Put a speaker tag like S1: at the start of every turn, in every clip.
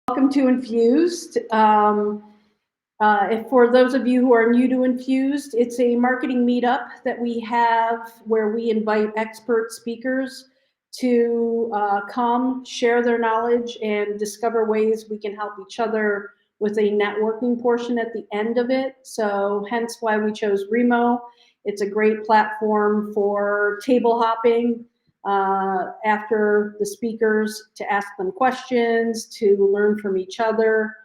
S1: Welcome to Infused. For those of you who are new to Infused, it's a marketing meetup that we have where we invite expert speakers to come share their knowledge and discover ways we can help each other with a networking portion at the end of it. So hence why we chose Remo. It's a great platform for table hopping after the speakers, to ask them questions, to learn from each other.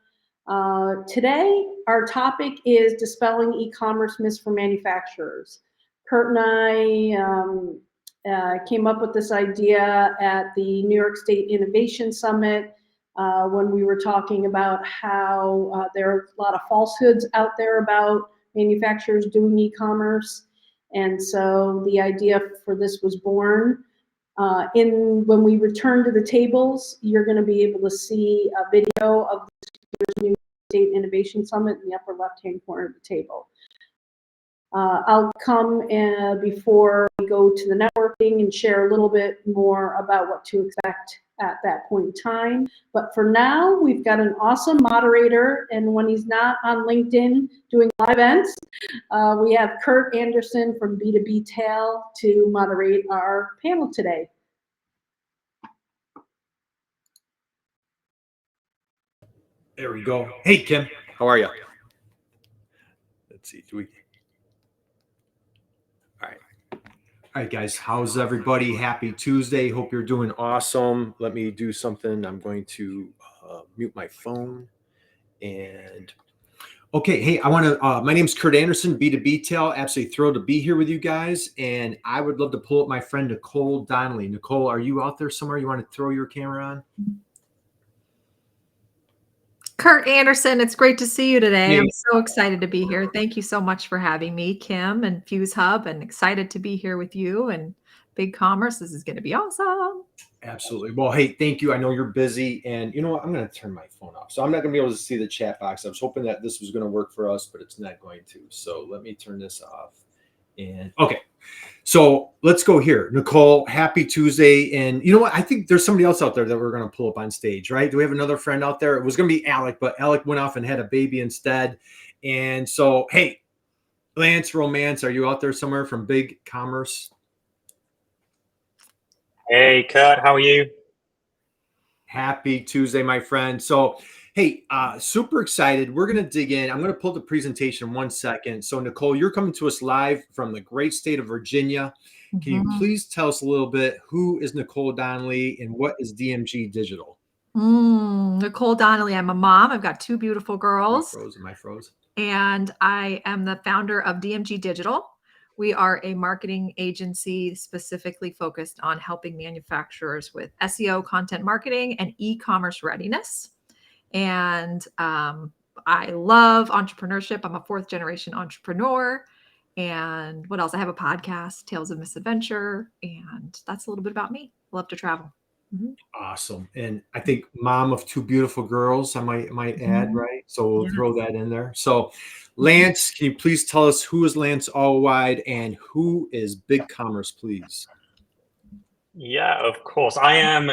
S1: Today, our topic is dispelling e-commerce myths for manufacturers. Kurt and I came up with this idea at the New York State Innovation Summit when we were talking about how there are a lot of falsehoods out there about manufacturers doing e-commerce. And so the idea for this was born. When we return to the tables, you're going to be able to see a video of the New State Innovation Summit in the upper left-hand corner of the table. I'll come before we go to the networking and share a little bit more about what to expect at that point in time. But for now, we've got an awesome moderator, and when he's not on LinkedIn doing live events, we have Kurt Anderson from B2B Tail to moderate our panel today.
S2: There we go. Hey, Kim, how are you? Let's see. All right, guys. How's everybody? Happy Tuesday. Hope you're doing awesome. Let me do something. I'm going to mute my phone. And okay, hey, I want to. My name's Kurt Anderson, B2B Tail. Absolutely thrilled to be here with you guys. And I would love to pull up my friend Nicole Donnelly. Nicole, are you out there somewhere? You want to throw your camera on?
S3: Kurt Anderson, it's great to see you today. Hey. I'm so excited to be here. Thank you so much for having me, Kim and Fuse Hub, and excited to be here with you and BigCommerce. This is going to be awesome.
S2: Absolutely. Well, hey, thank you. I know you're busy, and you know what? I'm going to turn my phone off. So I'm not going to be able to see the chat box. I was hoping that this was going to work for us, but it's not going to. So let me turn this off. And okay. So let's go here. Nicole, happy Tuesday. And you know what? I think there's somebody else out there that we're going to pull up on stage, right? Do we have another friend out there? It was going to be Alec, but Alec went off and had a baby instead. And so, hey, Lance Romance, are you out there somewhere from BigCommerce?
S4: Hey, Kurt, how are you?
S2: Happy Tuesday, my friend. So, hey, super excited. We're going to dig in. I'm going to pull the presentation in 1 second. So, Nicole, you're coming to us live from the great state of Virginia. Can you please tell us a little bit, who is Nicole Donnelly and what is DMG Digital?
S3: Nicole Donnelly. I'm a mom. I've got two beautiful girls.
S2: Am I froze?
S3: And I am the founder of DMG Digital. We are a marketing agency specifically focused on helping manufacturers with SEO, content marketing, and e-commerce readiness. And I love entrepreneurship. I'm a fourth generation entrepreneur. And what else? I have a podcast, Tales of Misadventure. And that's a little bit about me. Love to travel.
S2: Awesome. And I think mom of two beautiful girls, I might add, right? So we'll throw that in there. So Lance, can you please tell us who is Lance Allwide and who is BigCommerce, please?
S4: Yeah, of course. I am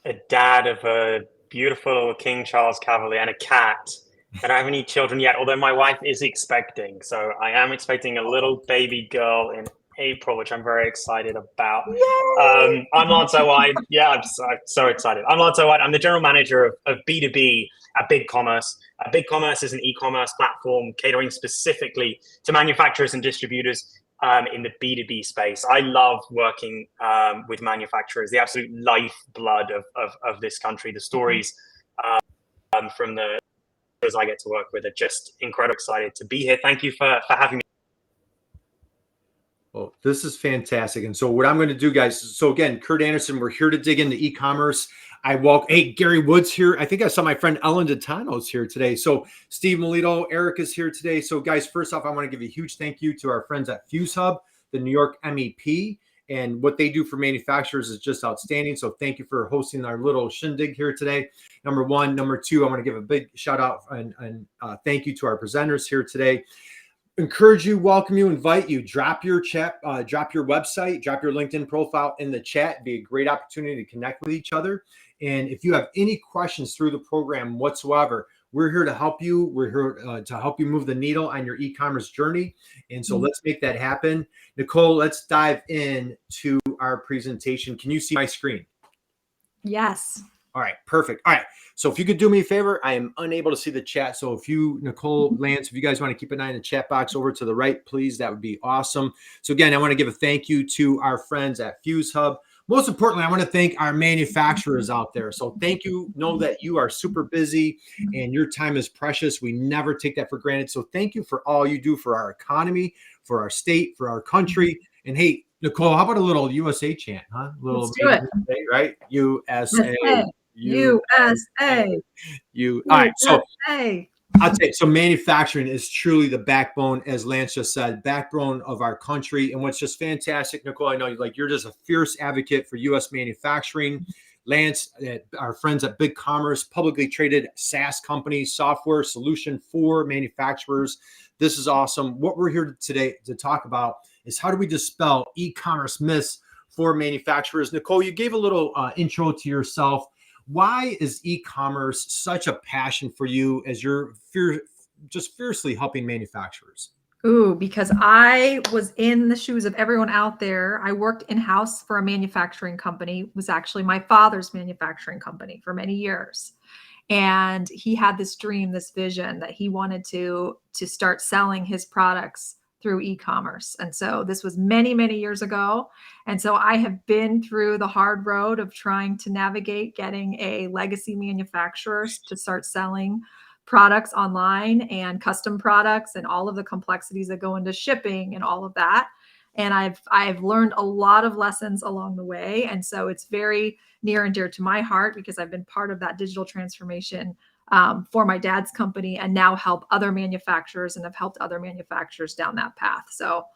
S4: a dad of a beautiful King Charles Cavalier and a cat. I don't have any children yet, although my wife is expecting. So I am expecting a little baby girl in April, which I'm very excited about. I'm Lance Allwide. Yeah, I'm so excited. I'm Lance Allwide. I'm the general manager of B2B at BigCommerce. BigCommerce is an e-commerce platform catering specifically to manufacturers and distributors in the B2B space. I love working with manufacturers, the absolute lifeblood of this country. The stories from the I get to work with are just incredibly excited to be here. Thank you for having me.
S2: Well, this is fantastic. And so what I'm going to do, guys, so again, Kurt Anderson, we're here to dig into e-commerce. Hey, Gary Wood's here. I think I saw my friend Ellen Dottano's here today. So Steve Melito, Eric is here today. So guys, first off, I want to give a huge thank you to our friends at Fuse Hub, the New York MEP, and what they do for manufacturers is just outstanding. So thank you for hosting our little shindig here today. Number one. Number two, I want to give a big shout out and thank you to our presenters here today. Encourage you, welcome you, invite you, drop your chat, drop your website, drop your LinkedIn profile in the chat. It'd be a great opportunity to connect with each other. And if you have any questions through the program whatsoever, we're here to help you. We're here to help you move the needle on your e-commerce journey. And so let's make that happen. Nicole, let's dive in to our presentation. Can you see my screen?
S3: Yes.
S2: All right, perfect. All right. So if you could do me a favor, I am unable to see the chat. So if you, Nicole, Lance, if you guys want to keep an eye on the chat box over to the right, please, that would be awesome. So again, I want to give a thank you to our friends at Fuse Hub. Most importantly, I want to thank our manufacturers out there. So thank you. Know that you are super busy and your time is precious. We never take that for granted. So thank you for all you do for our economy, for our state, for our country. And hey, Nicole, how about a little USA chant, huh? A little,
S3: Let's do it.
S2: right? USA.
S3: USA.
S2: All right. So
S3: USA.
S2: I'll say so manufacturing is truly the backbone, as Lance just said, backbone of our country. And what's just fantastic, Nicole, I know you're just a fierce advocate for U.S. manufacturing. Lance, our friends at BigCommerce, publicly traded SaaS company, software solution for manufacturers. This is awesome. What we're here today to talk about is how do we dispel e-commerce myths for manufacturers. Nicole, you gave a little intro to yourself. Why is e-commerce such a passion for you as you're just fiercely helping manufacturers?
S3: Ooh, because I was in the shoes of everyone out there. I worked in-house for a manufacturing company. It was actually my father's manufacturing company for many years. And he had this dream, this vision that he wanted to start selling his products through e-commerce. And so this was many, many years ago. And so I have been through the hard road of trying to navigate getting a legacy manufacturer to start selling products online and custom products and all of the complexities that go into shipping and all of that. And I've learned a lot of lessons along the way. And so it's very near and dear to my heart because I've been part of that digital transformation for my dad's company and now help other manufacturers and have helped other manufacturers down that path. So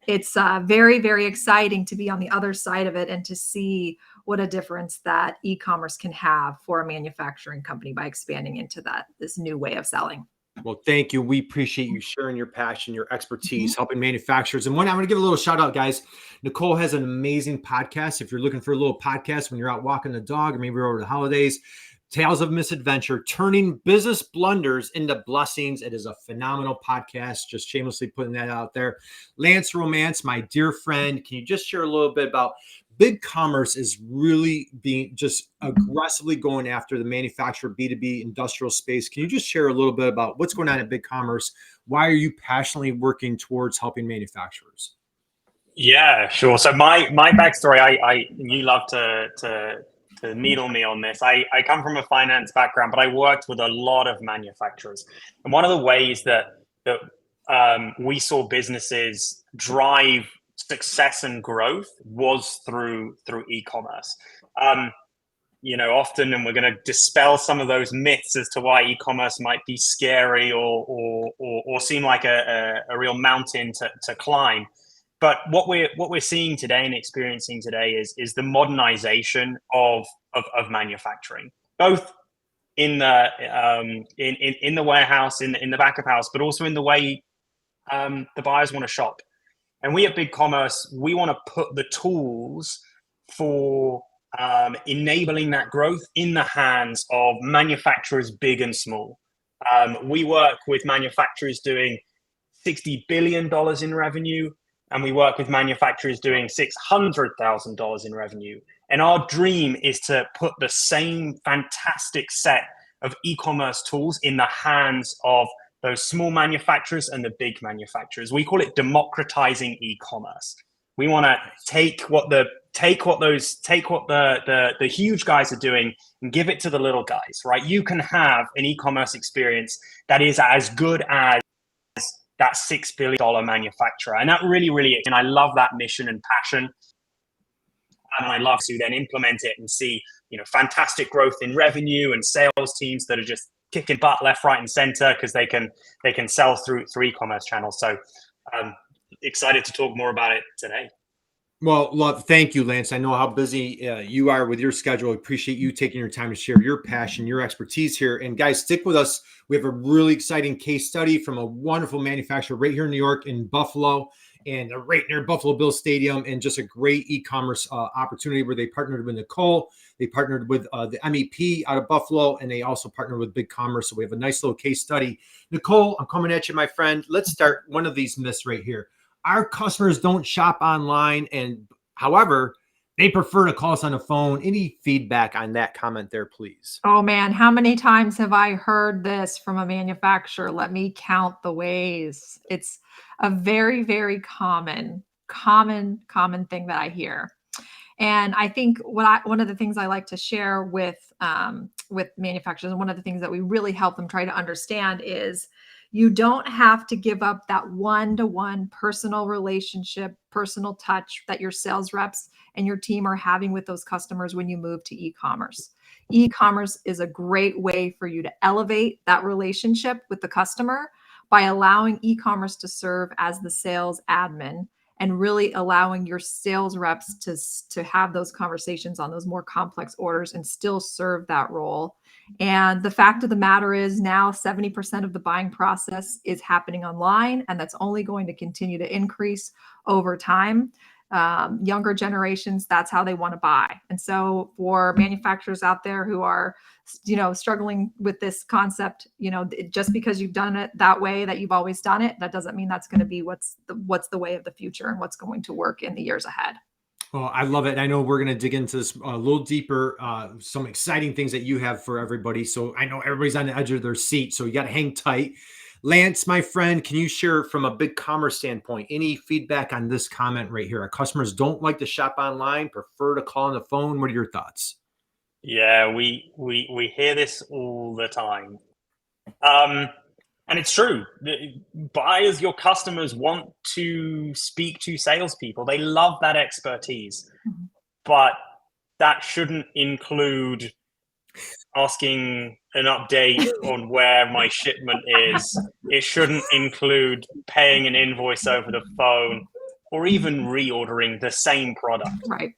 S3: it's very, very exciting to be on the other side of it and to see what a difference that e-commerce can have for a manufacturing company by expanding into this new way of selling.
S2: Well, thank you. We appreciate you sharing your passion, your expertise, helping manufacturers. And one, I'm going to give a little shout out, guys. Nicole has an amazing podcast. If you're looking for a little podcast when you're out walking the dog or maybe over the holidays, Tales of Misadventure, Turning Business Blunders into Blessings. It is a phenomenal podcast. Just shamelessly putting that out there. Lance Romance, my dear friend, can you just share a little bit about BigCommerce is really being just aggressively going after the manufacturer B2B industrial space. Can you just share a little bit about what's going on at BigCommerce? Why are you passionately working towards helping manufacturers?
S4: Yeah, sure. So my backstory, you love to needle me on this. I come from a finance background, but I worked with a lot of manufacturers. And one of the ways that we saw businesses drive success and growth was through e-commerce. Often, and we're going to dispel some of those myths as to why e-commerce might be scary or seem like a real mountain to climb. But what we're seeing today and experiencing today is the modernization of manufacturing, both in the warehouse, in the back of house, but also in the way the buyers want to shop. And we at BigCommerce, we want to put the tools for enabling that growth in the hands of manufacturers big and small. We work with manufacturers doing $60 billion in revenue, and we work with manufacturers doing $600,000 in revenue. And our dream is to put the same fantastic set of e-commerce tools in the hands of those small manufacturers and the big manufacturers. We call it democratizing e-commerce. We want to take what the huge guys are doing and give it to the little guys, right? You can have an e-commerce experience that is as good as that $6 billion manufacturer. And that really, and I love that mission and passion. And I love to then implement it and see, fantastic growth in revenue and sales teams that are just kicking butt left, right, and center because they can sell through e-commerce channels. So I'm excited to talk more about it today.
S2: Well, thank you, Lance. I know how busy you are with your schedule. I appreciate you taking your time to share your passion, your expertise here. And guys, stick with us. We have a really exciting case study from a wonderful manufacturer right here in New York, in Buffalo, and right near Buffalo Bills Stadium, and just a great e-commerce opportunity where they partnered with Nicole. They partnered with the MEP out of Buffalo, and they also partnered with BigCommerce. So we have a nice little case study. Nicole, I'm coming at you, my friend. Let's start one of these myths right here. Our customers don't shop online, and however, they prefer to call us on the phone. Any feedback on that comment there, please?
S3: Oh man, how many times have I heard this from a manufacturer? Let me count the ways. It's a very, very common thing that I hear. And I think one of the things I like to share with manufacturers, and one of the things that we really help them try to understand is you don't have to give up that one-to-one personal relationship, personal touch that your sales reps and your team are having with those customers when you move to e-commerce. E-commerce is a great way for you to elevate that relationship with the customer by allowing e-commerce to serve as the sales admin and really allowing your sales reps to have those conversations on those more complex orders and still serve that role. And the fact of the matter is now 70% of the buying process is happening online, and that's only going to continue to increase over time. Younger generations, that's how they want to buy. And so for manufacturers out there who are, struggling with this concept, just because you've done it that way, that you've always done it, that doesn't mean that's going to be what's the way of the future and what's going to work in the years ahead.
S2: Well, I love it. I know we're going to dig into this a little deeper, some exciting things that you have for everybody. So I know everybody's on the edge of their seat, so you got to hang tight. Lance, my friend, can you share from a BigCommerce standpoint, any feedback on this comment right here? Our customers don't like to shop online, prefer to call on the phone. What are your thoughts?
S4: Yeah, we hear this all the time. And it's true. Buyers, your customers want to speak to salespeople. They love that expertise. Mm-hmm. But that shouldn't include asking an update on where my shipment is. It shouldn't include paying an invoice over the phone or even reordering the same product.
S3: Right.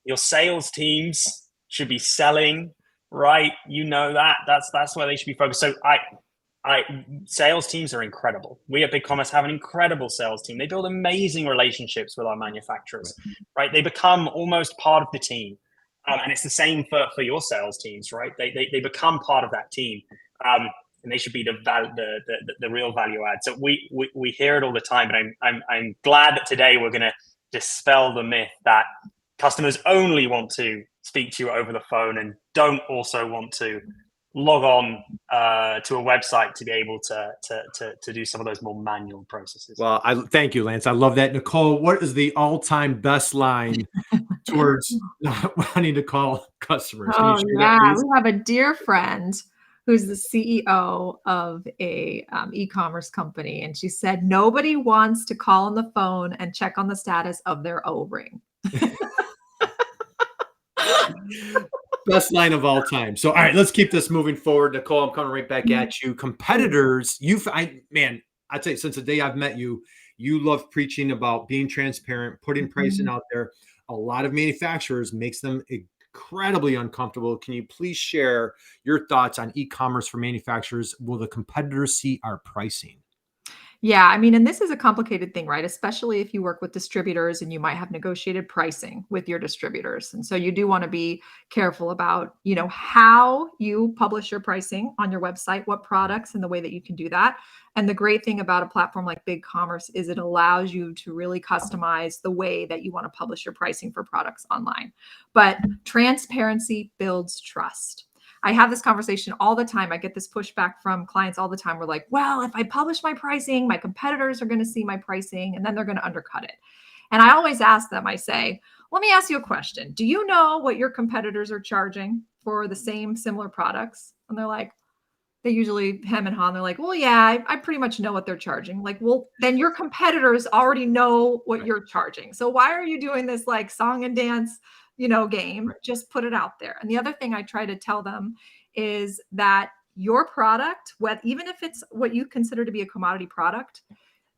S4: Your sales teams should be selling, right? That's where they should be focused. So sales teams are incredible. We at BigCommerce have an incredible sales team. They build amazing relationships with our manufacturers, right? They become almost part of the team. And it's the same for your sales teams, right? They become part of that team, and they should be the real value add. So we hear it all the time, but I'm glad that today we're going to dispel the myth that customers only want to speak to you over the phone and don't also want to log on to a website to be able to do some of those more manual processes.
S2: Well, thank you, Lance. I love that. Nicole, what is the all-time best line towards not wanting to call customers?
S3: Oh, yeah. We have a dear friend who's the CEO of a e-commerce company. And she said, nobody wants to call on the phone and check on the status of their O-ring.
S2: Best line of all time. So, all right, let's keep this moving forward. Nicole, I'm coming right back at you. Competitors, I'd say since the day I've met you, you love preaching about being transparent, putting pricing out there. A lot of manufacturers makes them incredibly uncomfortable. Can you please share your thoughts on e-commerce for manufacturers? Will the competitors see our pricing?
S3: Yeah, I mean, and this is a complicated thing, right? Especially if you work with distributors and you might have negotiated pricing with your distributors. And so you do want to be careful about, how you publish your pricing on your website, what products and the way that you can do that. And the great thing about a platform like BigCommerce is it allows you to really customize the way that you want to publish your pricing for products online. But transparency builds trust. I have this conversation all the time. I get this pushback from clients all the time. We're like, well, if I publish my pricing, my competitors are going to see my pricing and then they're going to undercut it. And I always ask them, I say, let me ask you a question. Do you know what your competitors are charging for the same similar products? And they're like, they usually hem and haw. And they're like, well, yeah, I pretty much know what they're charging. Like, well, then your competitors already know what you're charging. So why are you doing this like song and dance game? Just put it out there. And the other thing I try to tell them is that your product, even if it's what you consider to be a commodity product,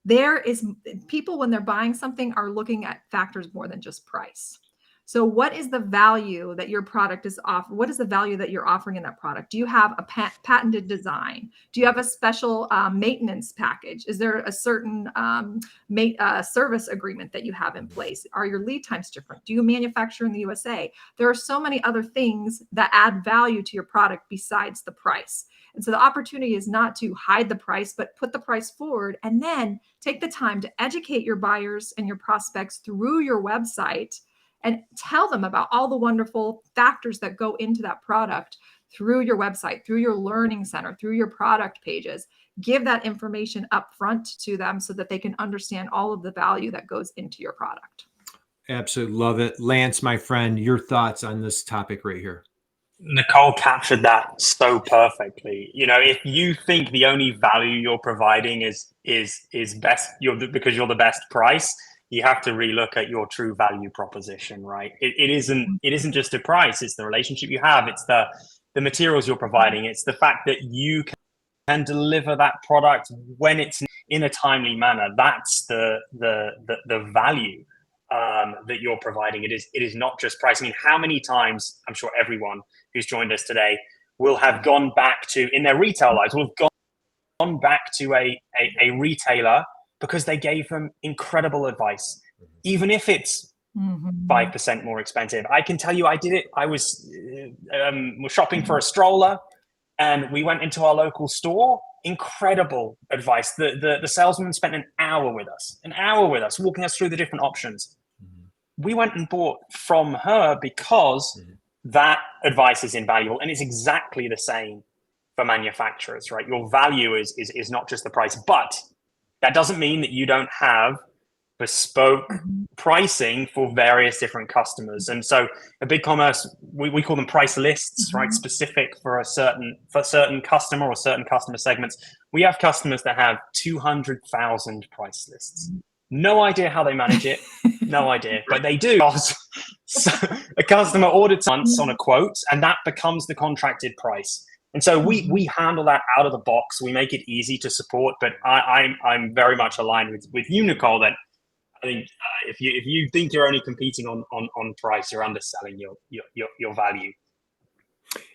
S3: there is people when they're buying something are looking at factors more than just price. So what is the value that your product is offering? What is the value that you're offering in that product? Do you have a patented design? Do you have a special maintenance package? Is there a certain service agreement that you have in place? Are your lead times different? Do you manufacture in the USA? There are so many other things that add value to your product besides the price. And so the opportunity is not to hide the price, but put the price forward and then take the time to educate your buyers and your prospects through your website and tell them about all the wonderful factors that go into that product through your website, through your learning center, through your product pages. Give that information up front to them so that they can understand all of the value that goes into your product.
S2: Absolutely love it. Lance, my friend, your thoughts on this topic right here.
S4: Nicole captured that so perfectly. You know, if you think the only value you're providing is best, because you're the best price, you have to relook at your true value proposition, right? It isn't just a price; it's the relationship you have, it's the materials you're providing, it's the fact that you can deliver that product when it's in a timely manner. That's the value that you're providing. It is not just price. I mean, how many times, I'm sure everyone who's joined us today will have gone back to, in their retail lives, will have gone back to a retailer because they gave them incredible advice, even if it's 5% more expensive. I can tell you, I did it. I was shopping for a stroller, and we went into our local store. Incredible advice. The salesman spent an hour with us, walking us through the different options. We went and bought from her because that advice is invaluable, and it's exactly the same for manufacturers, right? Your value is not just the price, but that doesn't mean that you don't have bespoke pricing for various different customers. And so a BigCommerce, we call them price lists, right? Specific for certain customer or certain customer segments. We have customers that have 200,000 price lists. No idea how they manage it. No idea, but they do. So a customer ordered once on a quote, and that becomes the contracted price. And so we handle that out of the box. We make it easy to support. But I'm very much aligned with you, Nicole, that I think if you think you're only competing on price, you're underselling your value.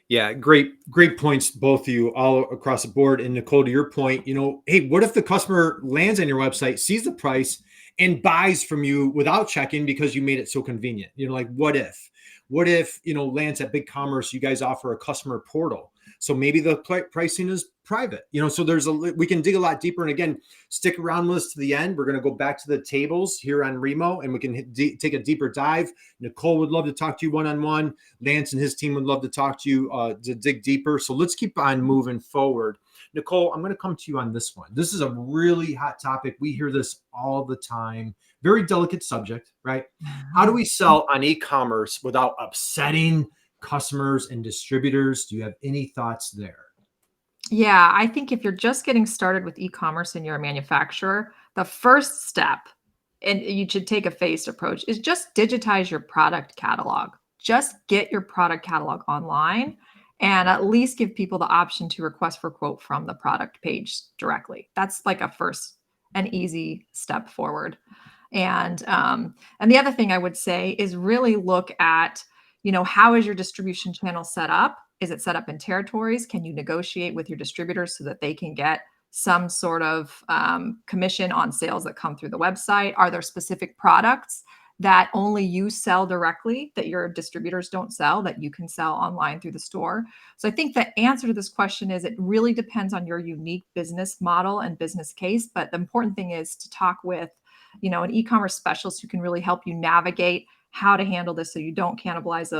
S2: Yeah, great points, both of you, all across the board. And Nicole, to your point, hey, what if the customer lands on your website, sees the price, and buys from you without checking because you made it so convenient? Like what if, Lance, at BigCommerce, you guys offer a customer portal. So maybe the pricing is private, so we can dig a lot deeper. And again, stick around with us to the end. We're going to go back to the tables here on Remo, and we can take a deeper dive. Nicole would love to talk to you one-on-one. Lance and his team would love to talk to you to dig deeper. So let's keep on moving forward. Nicole, I'm going to come to you on this one. This is a really hot topic. We hear this all the time. Very delicate subject, right? How do we sell on e-commerce without upsetting customers and distributors? Do you have any thoughts there?
S3: Yeah, I think if you're just getting started with e-commerce and you're a manufacturer, the first step, and you should take a phased approach, is just digitize your product catalog. Just get your product catalog online and at least give people the option to request for quote from the product page directly. That's like an easy step forward. And the other thing I would say is really look at, how is your distribution channel set up? Is it set up in territories? Can you negotiate with your distributors so that they can get some sort of commission on sales that come through the website? Are there specific products that only you sell directly that your distributors don't sell that you can sell online through the store? So I think the answer to this question is it really depends on your unique business model and business case. But the important thing is to talk with, an e-commerce specialist who can really help you navigate how to handle this so you don't cannibalize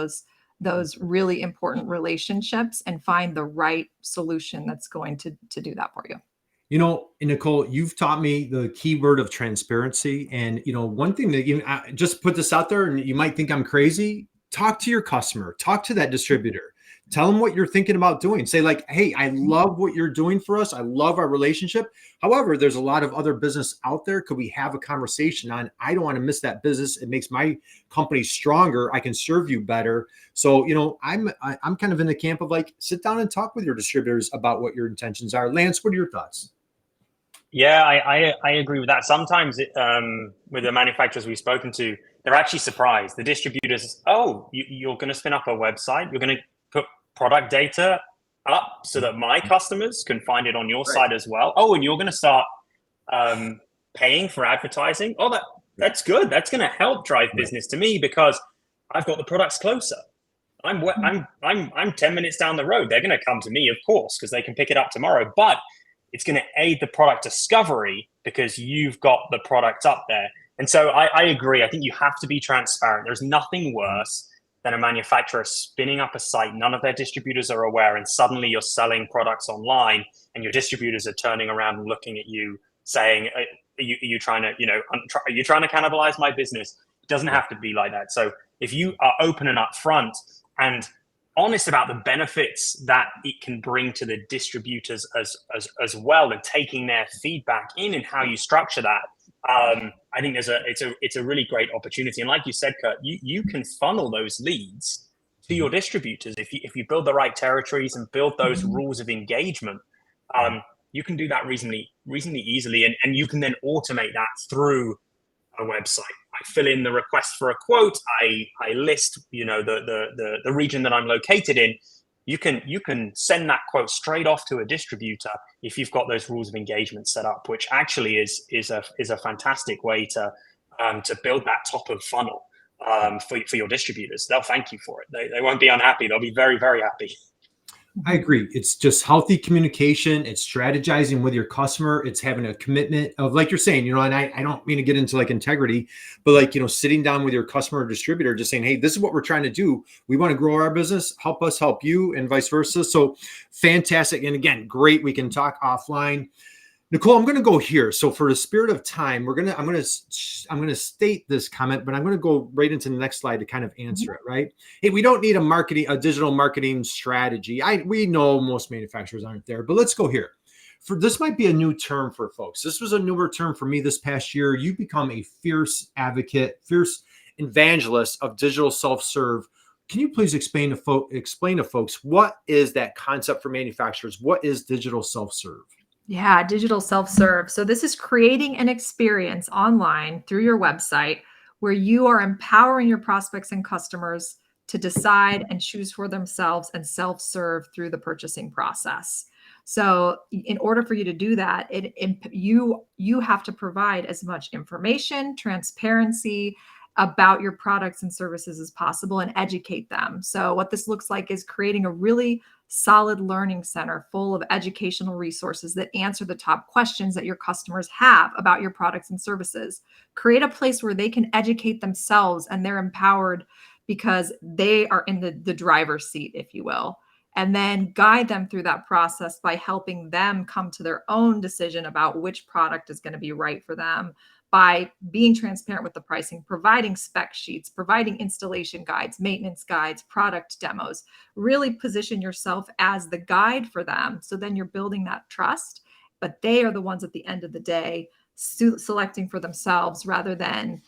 S3: those really important relationships and find the right solution that's going to do that for you.
S2: Nicole, you've taught me the key word of transparency. And, one thing that just put this out there, and you might think I'm crazy. Talk to your customer, talk to that distributor, tell them what you're thinking about doing. Say like, hey, I love what you're doing for us. I love our relationship. However, there's a lot of other business out there. Could we have a conversation on, I don't want to miss that business. It makes my company stronger. I can serve you better. So, I'm kind of in the camp of like, sit down and talk with your distributors about what your intentions are. Lance, what are your thoughts?
S4: Yeah, I agree with that. Sometimes with the manufacturers we've spoken to, they're actually surprised. The distributors, oh, you're going to spin up a website. You're going to put product data up so that my customers can find it on your site as well. Oh, and you're going to start paying for advertising. Oh, that's good. That's going to help drive business to me because I've got the products closer. I'm 10 minutes down the road. They're going to come to me, of course, because they can pick it up tomorrow. But it's going to aid the product discovery because you've got the product up there. And so I agree. I think you have to be transparent. There's nothing worse than a manufacturer spinning up a site none of their distributors are aware, and suddenly you're selling products online, and your distributors are turning around and looking at you, saying, "Are you trying to, are you trying to cannibalize my business?" It doesn't have to be like that. So if you are open and upfront and honest about the benefits that it can bring to the distributors as well, and taking their feedback in and how you structure that, I think it's a really great opportunity. And like you said, Kurt, you can funnel those leads to your distributors if you build the right territories and build those rules of engagement. You can do that reasonably easily, and you can then automate that through a website. I fill in the request for a quote. I list, the region that I'm located in. You can send that quote straight off to a distributor if you've got those rules of engagement set up, which actually is a fantastic way to build that top of funnel for your distributors. They'll thank you for it. They won't be unhappy. They'll be very, very happy.
S2: I agree. It's just healthy communication. It's strategizing with your customer. It's having a commitment of, like you're saying, and I don't mean to get into like integrity, but sitting down with your customer or distributor, just saying, hey, this is what we're trying to do. We want to grow our business. Help us help you, and vice versa. So fantastic. And again, great. We can talk offline. Nicole, I'm going to go here. So for the spirit of time, I'm going to state this comment, but I'm going to go right into the next slide to kind of answer it, right? Hey, we don't need a digital marketing strategy. We know most manufacturers aren't there, but let's go here. This might be a new term for folks. This was a newer term for me this past year. You become a fierce advocate, fierce evangelist of digital self-serve. Can you please explain to folks, what is that concept for manufacturers? What is digital self-serve?
S3: Yeah, digital self-serve. So this is creating an experience online through your website where you are empowering your prospects and customers to decide and choose for themselves and self-serve through the purchasing process. So in order for you to do that, you have to provide as much information, transparency about your products and services as possible, and educate them. So what this looks like is creating a really solid learning center full of educational resources that answer the top questions that your customers have about your products and services. Create a place where they can educate themselves and they're empowered because they are in the driver's seat, if you will. And then guide them through that process by helping them come to their own decision about which product is going to be right for them, by being transparent with the pricing, providing spec sheets, providing installation guides, maintenance guides, product demos. Really position yourself as the guide for them. So then you're building that trust, but they are the ones at the end of the day selecting for themselves rather than,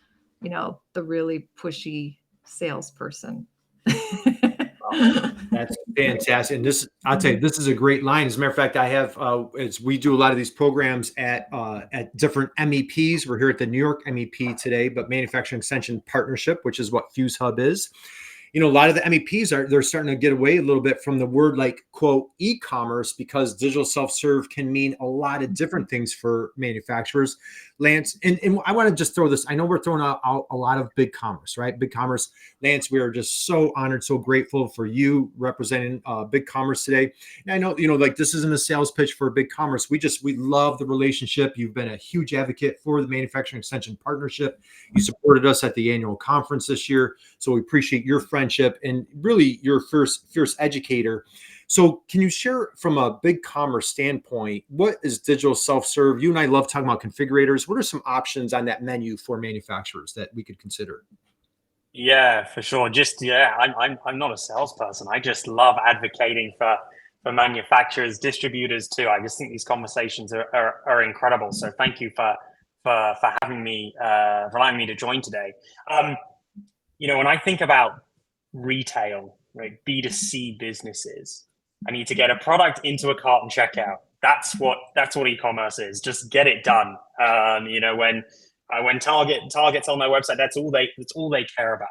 S3: the really pushy salesperson.
S2: That's fantastic. And I'll tell you, this is a great line. As a matter of fact, I have, we do a lot of these programs at different MEPs. We're here at the New York MEP today, but Manufacturing Extension Partnership, which is what Fuse Hub is. A lot of the MEPs they're starting to get away a little bit from the word like, quote, e-commerce, because digital self-serve can mean a lot of different things for manufacturers. Lance, and I want to just throw this. I know we're throwing out a lot of big commerce, right? Big commerce. Lance, we are just so honored, so grateful for you representing big commerce today. And I know, this isn't a sales pitch for big commerce. We love the relationship. You've been a huge advocate for the Manufacturing Extension Partnership. You supported us at the annual conference this year. So we appreciate your friendship and really your fierce educator. So can you share from a big commerce standpoint, what is digital self-serve? You and I love talking about configurators. What are some options on that menu for manufacturers that we could consider?
S4: Yeah, for sure. I'm not a salesperson. I just love advocating for manufacturers, distributors too. I just think these conversations are incredible. So thank you for having me, for allowing me to join today. When I think about retail, right, B2C businesses, I need to get a product into a cart and checkout. That's what e-commerce is. Just get it done. When When Target's on their website, that's all they care about.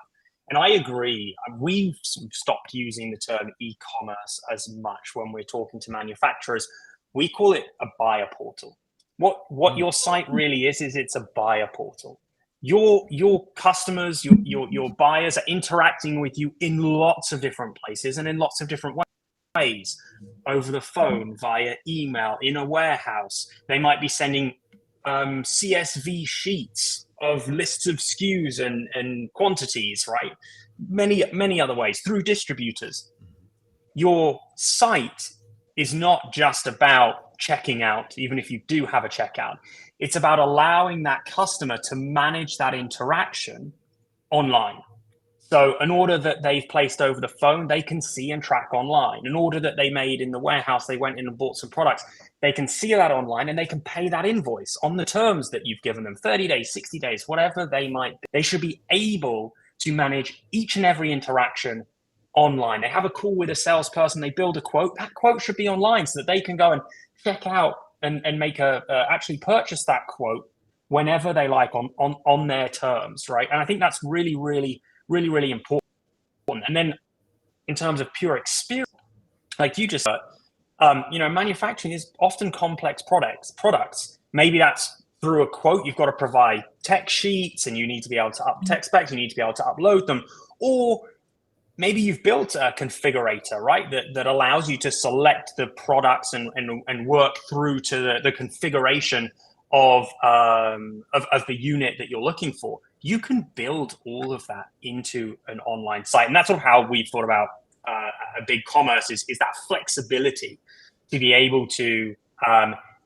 S4: And I agree. We've stopped using the term e-commerce as much when we're talking to manufacturers. We call it a buyer portal. What your site really is it's a buyer portal. Your customers, your buyers are interacting with you in lots of different places and in lots of different ways. Over the phone, via email, in a warehouse. They might be sending CSV sheets of lists of SKUs and quantities, right? Many other ways, through distributors. Your site is not just about checking out, even if you do have a checkout. It's about allowing that customer to manage that interaction online. So an order that they've placed over the phone, they can see and track online. An order that they made in the warehouse, they went in and bought some products, they can see that online and they can pay that invoice on the terms that you've given them, 30 days, 60 days, whatever they might be. They should be able to manage each and every interaction online. They have a call with a salesperson, they build a quote. That quote should be online so that they can go and check out and make actually purchase that quote whenever they like on their terms, right? And I think that's really important. And then in terms of pure experience, like you just said, manufacturing is often complex products. Maybe that's through a quote. You've got to provide tech sheets and you need to be able to up tech specs. You need to be able to upload them. Or maybe you've built a configurator, right? That allows you to select the products and work through to the configuration of the unit that you're looking for. You can build all of that into an online site. And that's sort of how we've thought about a big commerce is that flexibility to be able to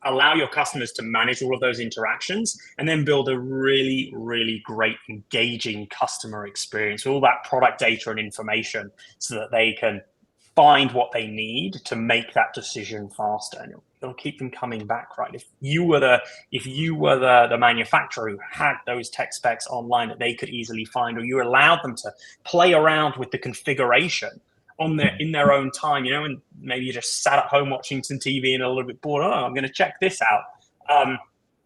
S4: allow your customers to manage all of those interactions and then build a really great, engaging customer experience with all that product data and information so that they can find what they need to make that decision faster, and it'll keep them coming back, right? If you were the manufacturer who had those tech specs online that they could easily find, or you allowed them to play around with the configuration in their own time, and maybe you just sat at home watching some TV and a little bit bored, I'm going to check this out.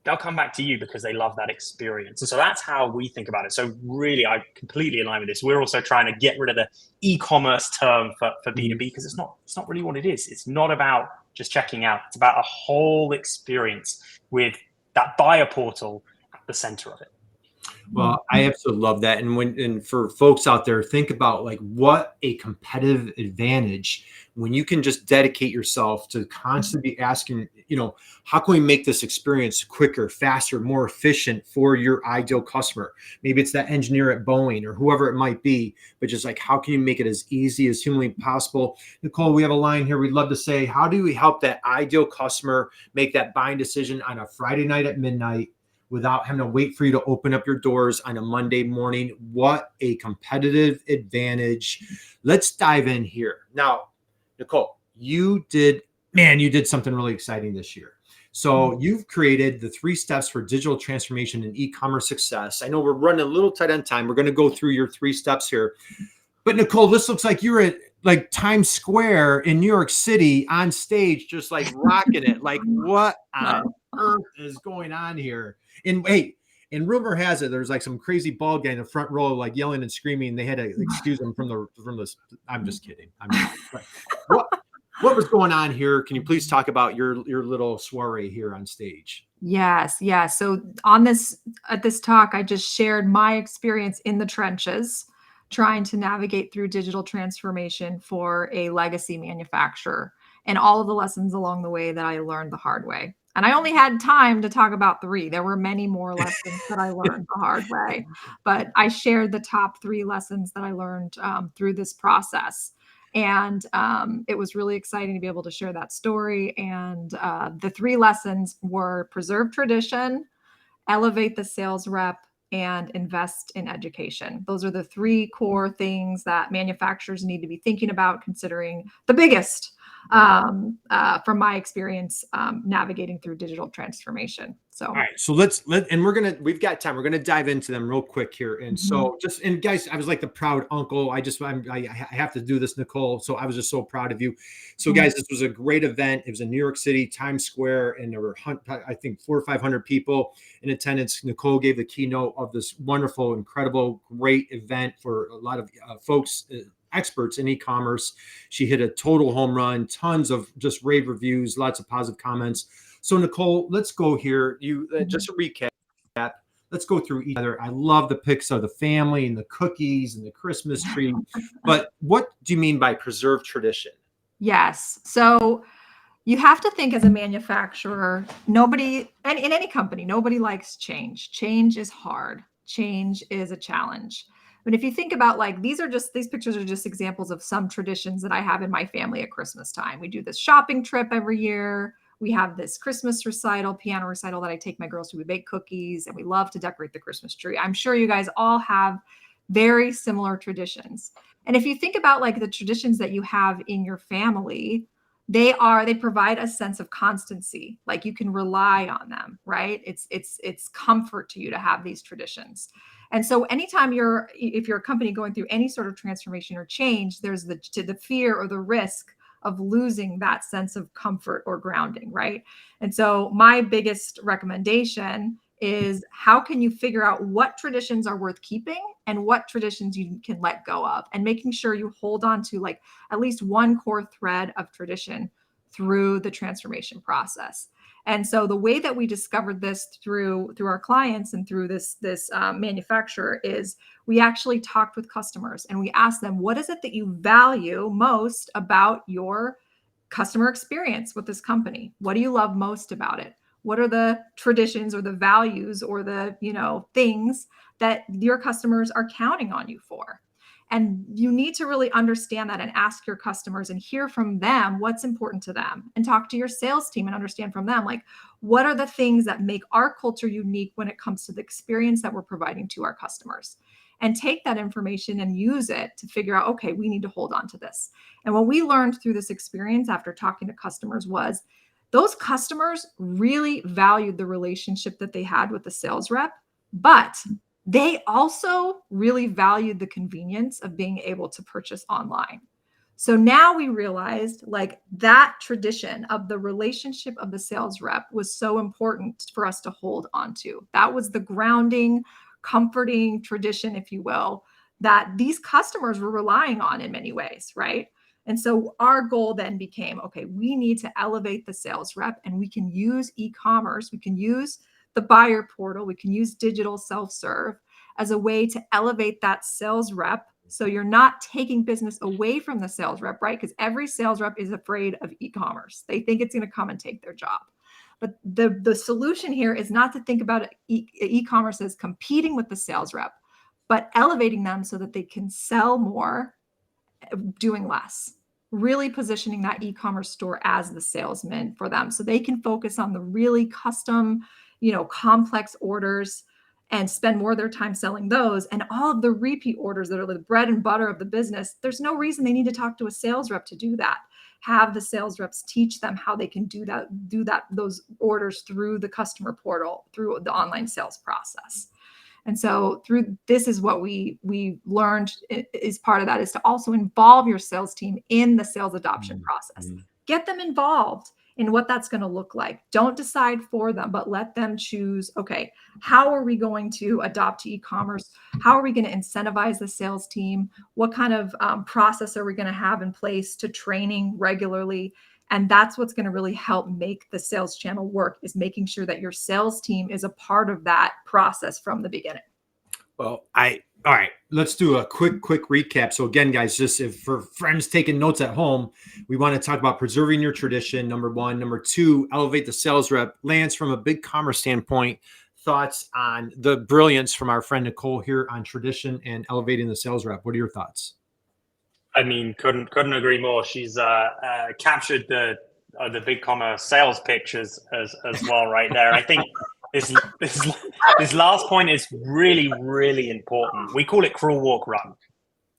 S4: They'll come back to you because they love that experience. And so that's how we think about it. So really, I completely align with this. We're also trying to get rid of the e-commerce term for B2B because it's not really what it is. It's not about just checking out. It's about a whole experience with that buyer portal at the center of it.
S2: Well, I absolutely love that. And for folks out there, think about like what a competitive advantage when you can just dedicate yourself to constantly be asking, how can we make this experience quicker, faster, more efficient for your ideal customer? Maybe it's that engineer at Boeing or whoever it might be, but just like, how can you make it as easy as humanly possible? Nicole, we have a line here. We'd love to say, how do we help that ideal customer make that buying decision on a Friday night at midnight without having to wait for you to open up your doors on a Monday morning? What a competitive advantage. Let's dive in here. Now, Nicole, you did something really exciting this year. So you've created the 3 steps for digital transformation and e-commerce success. I know we're running a little tight on time. We're going to go through your 3 steps here. But Nicole, this looks like you're at like Times Square in New York City on stage, just like rocking it. Like what on earth is going on here? And rumor has it there's like some crazy bald guy in the front row, like yelling and screaming. They had to excuse him from the. I'm just kidding. What was going on here? Can you please talk about your little soiree here on stage?
S3: Yes. So at this talk, I just shared my experience in the trenches, trying to navigate through digital transformation for a legacy manufacturer and all of the lessons along the way that I learned the hard way. And I only had time to talk about 3. There were many more lessons that I learned the hard way, but I shared the top 3 lessons that I learned through this process. And it was really exciting to be able to share that story. And the 3 lessons were preserve tradition, elevate the sales rep, and invest in education. Those are the 3 core things that manufacturers need to be thinking about, considering the biggest from my experience navigating through digital transformation. So,
S2: all right, so and we've got time. We're gonna dive into them real quick here. And so and guys, I was like the proud uncle. I have to do this, Nicole. So I was just so proud of you. So guys, this was a great event. It was in New York City, Times Square, and there were, I think, 400 or 500 people in attendance. Nicole gave the keynote of this wonderful, incredible, great event for a lot of folks, experts in e-commerce. She hit a total home run, tons of just rave reviews, lots of positive comments. So Nicole, let's go here. You just a recap. Let's go through each other. I love the pics of the family and the cookies and the Christmas tree. But what do you mean by preserve tradition?
S3: Yes. So you have to think as a manufacturer, nobody, and in any company, nobody likes change. Change is hard. Change is a challenge. But if you think about like, these pictures are just examples of some traditions that I have in my family at Christmas time. We do this shopping trip every year. We have this Christmas recital, piano recital that I take my girls to. We bake cookies and we love to decorate the Christmas tree. I'm sure you guys all have very similar traditions. And if you think about like the traditions that you have in your family, they provide a sense of constancy. Like you can rely on them, right? It's comfort to you to have these traditions. And so anytime if you're a company going through any sort of transformation or change, there's the fear or the risk of losing that sense of comfort or grounding, right? And so my biggest recommendation is how can you figure out what traditions are worth keeping and what traditions you can let go of, and making sure you hold on to like at least one core thread of tradition through the transformation process. And so the way that we discovered this through our clients and through this manufacturer is we actually talked with customers and we asked them, what is it that you value most about your customer experience with this company? What do you love most about it? What are the traditions or the values or the, things that your customers are counting on you for? And you need to really understand that and ask your customers and hear from them what's important to them, and talk to your sales team and understand from them, like, what are the things that make our culture unique when it comes to the experience that we're providing to our customers? And take that information and use it to figure out, okay, we need to hold on to this. And what we learned through this experience after talking to customers was those customers really valued the relationship that they had with the sales rep, but they also really valued the convenience of being able to purchase online. So now we realized like that tradition of the relationship of the sales rep was so important for us to hold on to. That was the grounding, comforting tradition, if you will, that these customers were relying on in many ways, right? And so our goal then became, okay, we need to elevate the sales rep, and we can use e-commerce, we can use the buyer portal, we can use digital self-serve as a way to elevate that sales rep. So you're not taking business away from the sales rep, right? Because every sales rep is afraid of e-commerce. They think it's going to come and take their job. But the solution here is not to think about e-commerce as competing with the sales rep, but elevating them so that they can sell more, doing less. Really positioning that e-commerce store as the salesman for them so they can focus on the really custom, complex orders and spend more of their time selling those. And all of the repeat orders that are the bread and butter of the business, there's no reason they need to talk to a sales rep to do that. Have the sales reps teach them how they can do those orders through the customer portal, through the online sales process. And so this is what we learned is part of that, is to also involve your sales team in the sales adoption process. Get them involved in what that's going to look like. Don't decide for them, but let them choose, okay, how are we going to adopt to e-commerce? How are we going to incentivize the sales team? What kind of process are we going to have in place to training regularly? And that's what's going to really help make the sales channel work, is making sure that your sales team is a part of that process from the beginning.
S2: Well, all right, let's do a quick recap. So again, guys, just if for friends taking notes at home, we want to talk about preserving your tradition, number one. Number two, elevate the sales rep. Lance, from a big commerce standpoint, thoughts on the brilliance from our friend Nicole here on tradition and elevating the sales rep. What are your thoughts?
S4: I mean, couldn't agree more. She's captured the big commerce sales pictures as well right there. I think this last point is really, really important. We call it crawl, walk, run.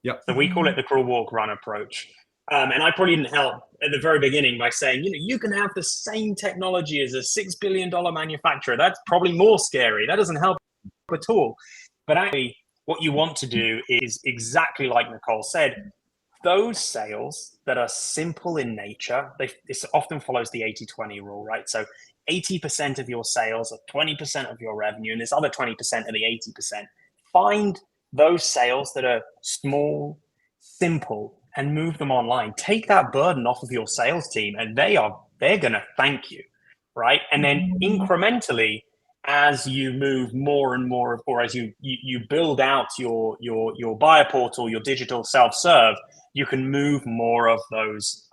S2: Yep.
S4: So we call it the crawl, walk, run approach. And I probably didn't help at the very beginning by saying, you can have the same technology as a $6 billion manufacturer. That's probably more scary. That doesn't help at all. But actually, what you want to do is exactly like Nicole said, those sales that are simple in nature, this often follows the 80-20 rule, right? So 80% of your sales are 20% of your revenue, and this other 20% are the 80%. Find those sales that are small, simple, and move them online. Take that burden off of your sales team, and they're going to thank you, right? And then incrementally, as you move more and more, or as you build out your buyer portal, your digital self-serve, you can move more of those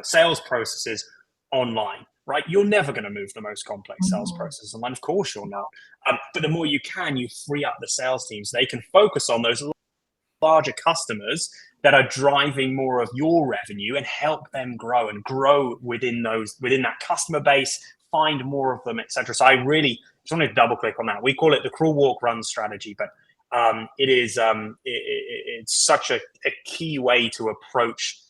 S4: sales processes online, right? You're never going to move the most complex sales processes online. Of course you're not. But the more you can, you free up the sales teams. They can focus on those larger customers that are driving more of your revenue and help them grow within that customer base, find more of them, etc. So I really just wanted to double click on that. We call it the crawl, walk, run strategy, but it's such a key way to approach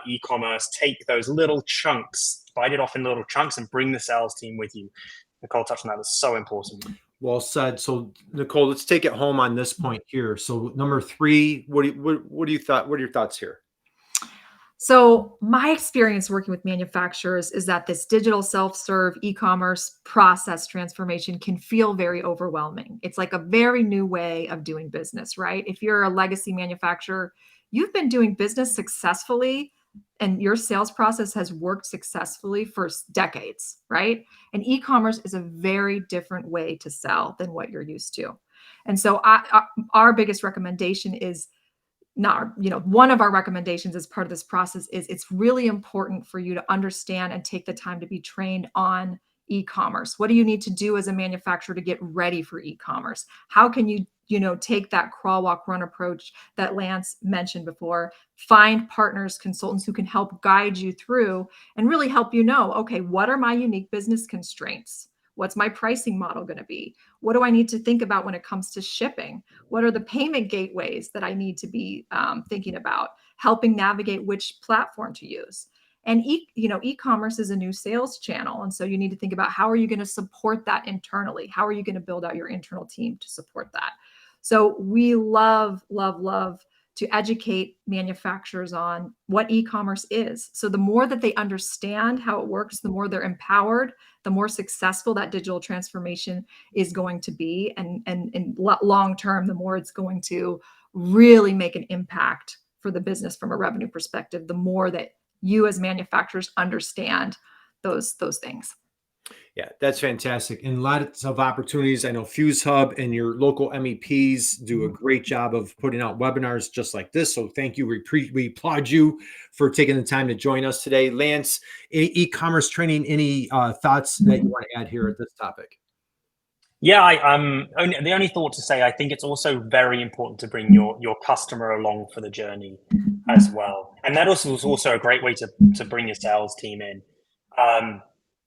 S4: e-commerce. Take those little chunks, bite it off in little chunks, and bring the sales team with you. Nicole touched on that. That's so important.
S2: Well said. So Nicole, let's take it home on this point here. So number 3, what are your thoughts here?
S3: So my experience working with manufacturers is that this digital self-serve e-commerce process transformation can feel very overwhelming. It's like a very new way of doing business, right? If you're a legacy manufacturer, you've been doing business successfully and your sales process has worked successfully for decades, right? And e-commerce is a very different way to sell than what you're used to. And so our biggest recommendation is one of our recommendations as part of this process is it's really important for you to understand and take the time to be trained on e-commerce. What do you need to do as a manufacturer to get ready for e-commerce? How can you take that crawl, walk, run approach that Lance mentioned before, find partners, consultants who can help guide you through and really help you know, okay, what are my unique business constraints? What's my pricing model going to be? What do I need to think about when it comes to shipping? What are the payment gateways that I need to be thinking about? Helping navigate which platform to use. And e-commerce is a new sales channel. And so you need to think about how are you going to support that internally? How are you going to build out your internal team to support that? So we love to educate manufacturers on what e-commerce is. So the more that they understand how it works, the more they're empowered, the more successful that digital transformation is going to be. And long term, the more it's going to really make an impact for the business from a revenue perspective, the more that you as manufacturers understand those things.
S2: Yeah, that's fantastic. And lots of opportunities. I know Fuse Hub and your local MEPs do a great job of putting out webinars just like this. So thank you. We applaud you for taking the time to join us today. Lance, e-commerce training, any thoughts that you want to add here at this topic?
S4: Yeah, the only thought to say, I think it's also very important to bring your customer along for the journey as well. And that also is also a great way to bring your sales team in.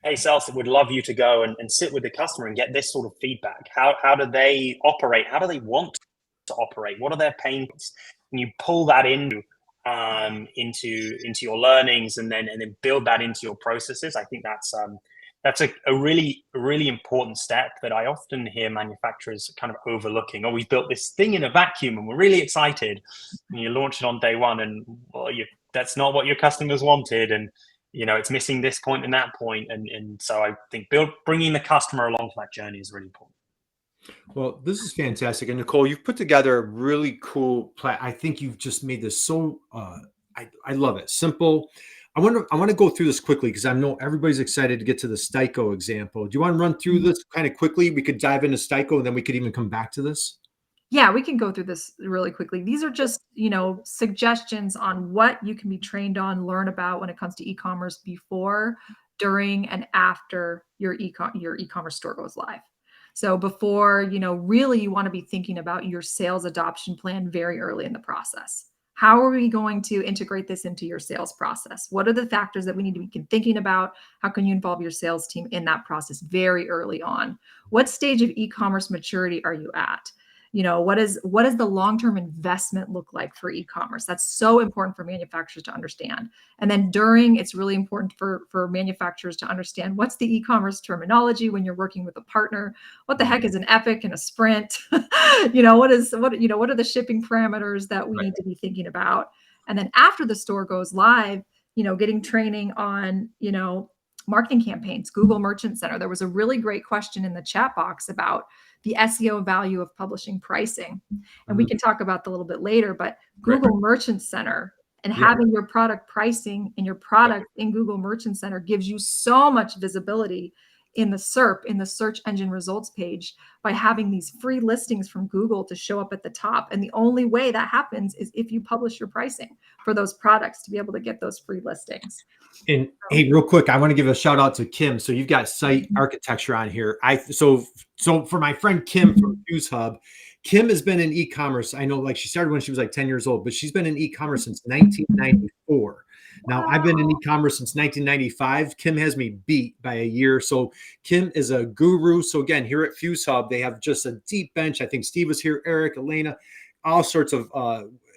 S4: Hey, sales, would love you to go and sit with the customer and get this sort of feedback. How do they operate? How do they want to operate? What are their pain points? And you pull that into your learnings and then build that into your processes. I think that's a really important step that I often hear manufacturers kind of overlooking. Oh, we've built this thing in a vacuum and we're really excited. And you launch it on day one and that's not what your customers wanted. And it's missing this point and that point. And so I think bringing the customer along for that journey is really important.
S2: Well, this is fantastic. And Nicole, you've put together a really cool plan. I think you've just made this so, I love it. Simple. I want to go through this quickly because I know everybody's excited to get to the Styco example. Do you want to run through this kind of quickly? We could dive into Styco and then we could even come back to this.
S3: Yeah, we can go through this really quickly. These are just, suggestions on what you can be trained on, learn about when it comes to e-commerce before, during, and after your e-commerce store goes live. So before, really you want to be thinking about your sales adoption plan very early in the process. How are we going to integrate this into your sales process? What are the factors that we need to be thinking about? How can you involve your sales team in that process very early on? What stage of e-commerce maturity are you at? what is the long-term investment look like for e-commerce? That's so important for manufacturers to understand. And then it's really important for manufacturers to understand what's the e-commerce terminology when you're working with a partner. What the heck is an epic and a sprint? What are the shipping parameters that we need to be thinking about? And then after the store goes live, getting training on, marketing campaigns, Google Merchant Center. There was a really great question in the chat box about the SEO value of publishing pricing. And we can talk about that a little bit later, but Google Merchant Center and having your product pricing and your product in Google Merchant Center gives you so much visibility in the SERP, in the search engine results page, by having these free listings from Google to show up at the top. And the only way that happens is if you publish your pricing for those products to be able to get those free listings.
S2: And hey, real quick, I want to give a shout out to Kim. So you've got site architecture on here. So for my friend Kim from Fuse Hub, Kim has been in e-commerce. I know, like, she started when she was like 10 years old, but she's been in e-commerce since 1994. Now, I've been in e-commerce since 1995. Kim has me beat by a year. So Kim is a guru. So again, here at Fuse Hub, they have just a deep bench. I think Steve was here, Eric, Elena, all sorts of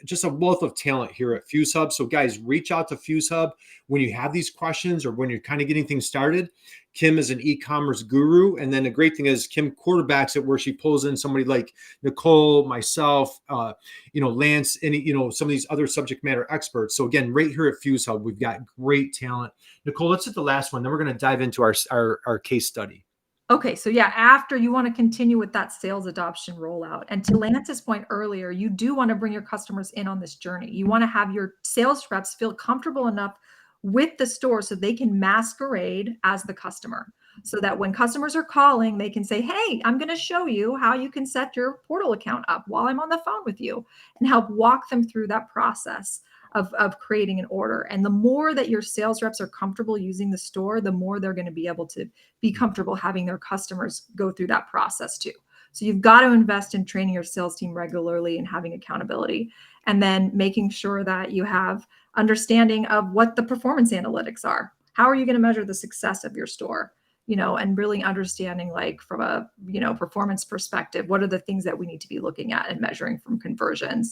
S2: just a wealth of talent here at Fuse Hub. So guys, reach out to Fuse Hub when you have these questions or when you're kind of getting things started. Kim is an e-commerce guru. And then the great thing is Kim quarterbacks it where she pulls in somebody like Nicole, myself, Lance, and, some of these other subject matter experts. So again, right here at Fuse Hub, we've got great talent. Nicole, let's hit the last one. Then we're going to dive into our case study.
S3: Okay, so yeah, after you want to continue with that sales adoption rollout. And to Lance's point earlier, you do want to bring your customers in on this journey. You want to have your sales reps feel comfortable enough with the store so they can masquerade as the customer. So that when customers are calling, they can say, hey, I'm going to show you how you can set your portal account up while I'm on the phone with you, and help walk them through that process of creating an order. And the more that your sales reps are comfortable using the store, the more they're going to be able to be comfortable having their customers go through that process too. So you've got to invest in training your sales team regularly and having accountability, and then making sure that you have understanding of what the performance analytics are. How are you going to measure the success of your store? And really understanding, like, from a, performance perspective, what are the things that we need to be looking at and measuring from conversion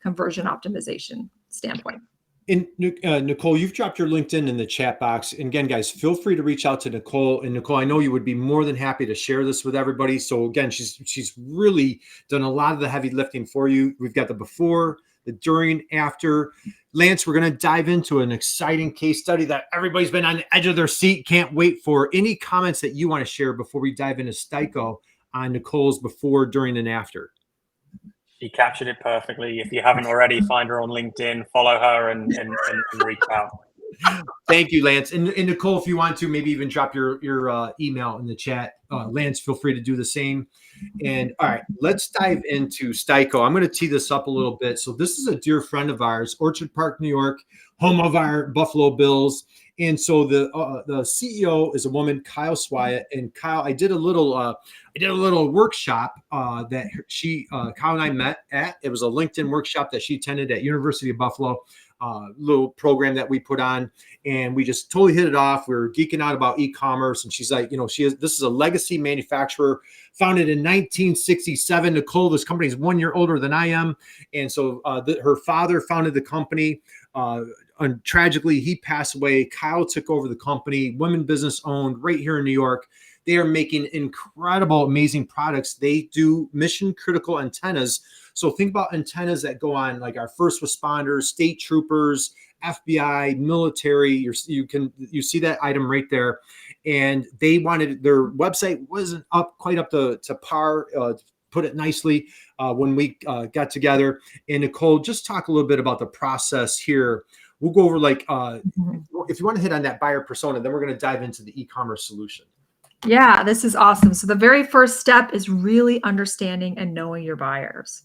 S3: optimization standpoint.
S2: And Nicole, you've dropped your LinkedIn in the chat box. And again, guys, feel free to reach out to Nicole. And Nicole, I know you would be more than happy to share this with everybody. So again, she's really done a lot of the heavy lifting for you. We've got the before, the during, after. Lance, we're going to dive into an exciting case study that everybody's been on the edge of their seat. Can't wait for any comments that you want to share before we dive into Styco on Nicole's before, during, and after.
S4: She captured it perfectly. If you haven't already, find her on LinkedIn, follow her, and reach out.
S2: Thank you, Lance. And Nicole, if you want to, maybe even drop your email in the chat. Lance, feel free to do the same. And all right, let's dive into Styco. I'm going to tee this up a little bit. So this is a dear friend of ours, Orchard Park, New York, home of our Buffalo Bills. And so the CEO is a woman, Kyle Swyatt. And Kyle, I did a little workshop that Kyle and I met at. It was a LinkedIn workshop that she attended at University of Buffalo. Little program that we put on, and we just totally hit it off. We were geeking out about e-commerce, and she's like, this is a legacy manufacturer founded in 1967. Nicole, this company is 1 year older than I am. And so her father founded the company. And tragically, he passed away. Kyle took over the company, women business owned, right here in New York. They are making incredible, amazing products. They do mission critical antennas. So think about antennas that go on like our first responders, state troopers, FBI, military. You see that item right there. And they wanted, their website wasn't quite up to par, put it nicely, when we got together. And Nicole, just talk a little bit about the process here. We'll go over if you want to hit on that buyer persona, then we're going to dive into the e-commerce solution.
S3: Yeah, this is awesome. So the very first step is really understanding and knowing your buyers.